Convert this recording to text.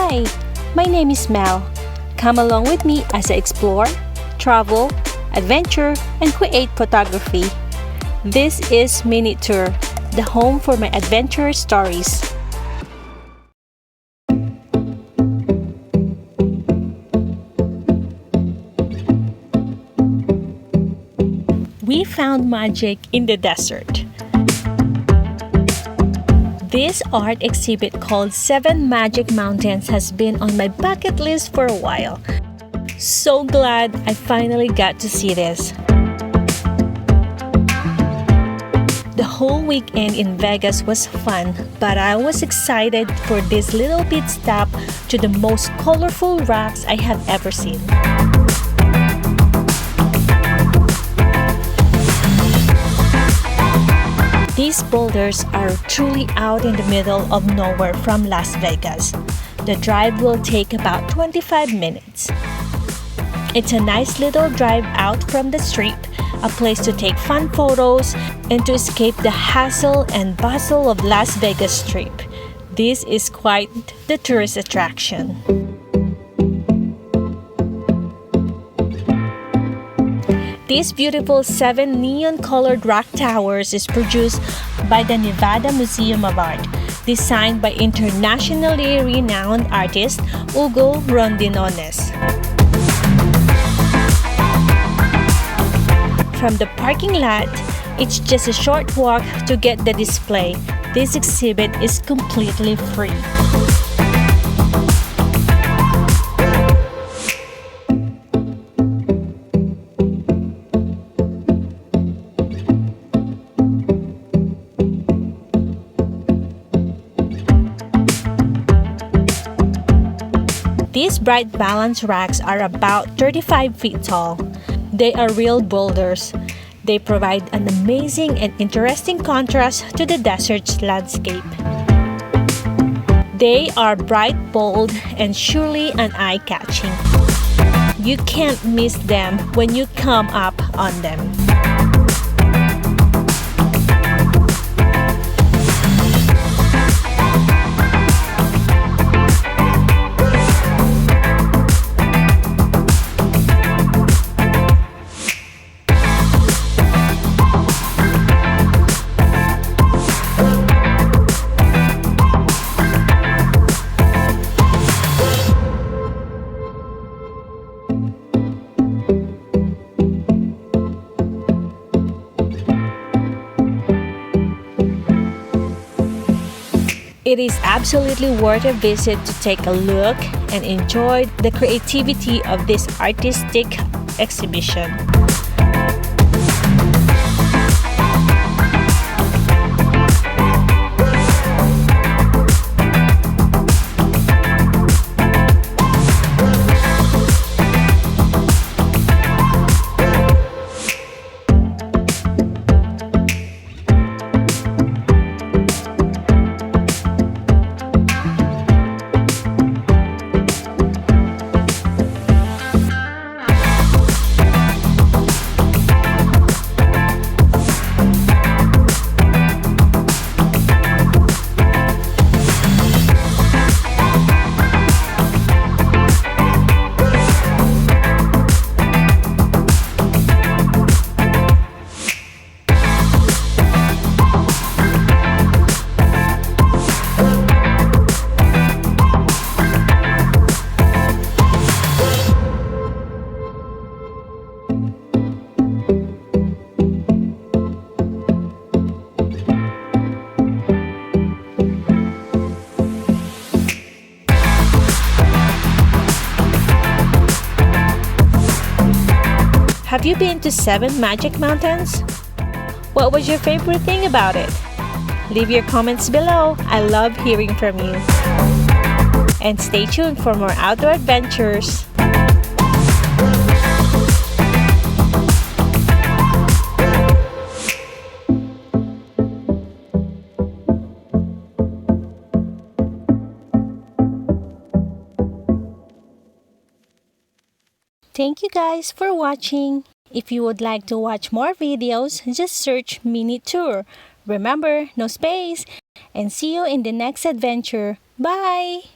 Hi, my name is Mel. Come along with me as I explore, travel, adventure, and create photography. This is MinuteTour, the home for my adventure stories. We found magic in the desert. This art exhibit called 7 Magic Mountains has been on my bucket list for a while. So glad I finally got to see this. The whole weekend in Vegas was fun, but I was excited for this little pit stop to the most colorful rocks I have ever seen. These boulders are truly out in the middle of nowhere from Las Vegas. The drive will take about 25 minutes. It's a nice little drive out from the Strip, a place to take fun photos and to escape the hassle and bustle of Las Vegas Strip. This is quite the tourist attraction. This beautiful 7 neon-colored rock towers is produced by the Nevada Museum of Art, designed by internationally renowned artist Ugo Rondinone. From the parking lot, it's just a short walk to get the display. This exhibit is completely free. These bright balance racks are about 35 feet tall. They are real boulders. They provide an amazing and interesting contrast to the desert's landscape. They are bright, bold, and surely an eye-catching. You can't miss them when you come up on them. It is absolutely worth a visit to take a look and enjoy the creativity of this artistic exhibition. Have you been to 7 Magic Mountains? What was your favorite thing about it? Leave your comments below. I love hearing from you. And stay tuned for more outdoor adventures. Thank you guys for watching. If you would like to watch more videos, just search MinuteTour. Remember, no space. And see you in the next adventure. Bye!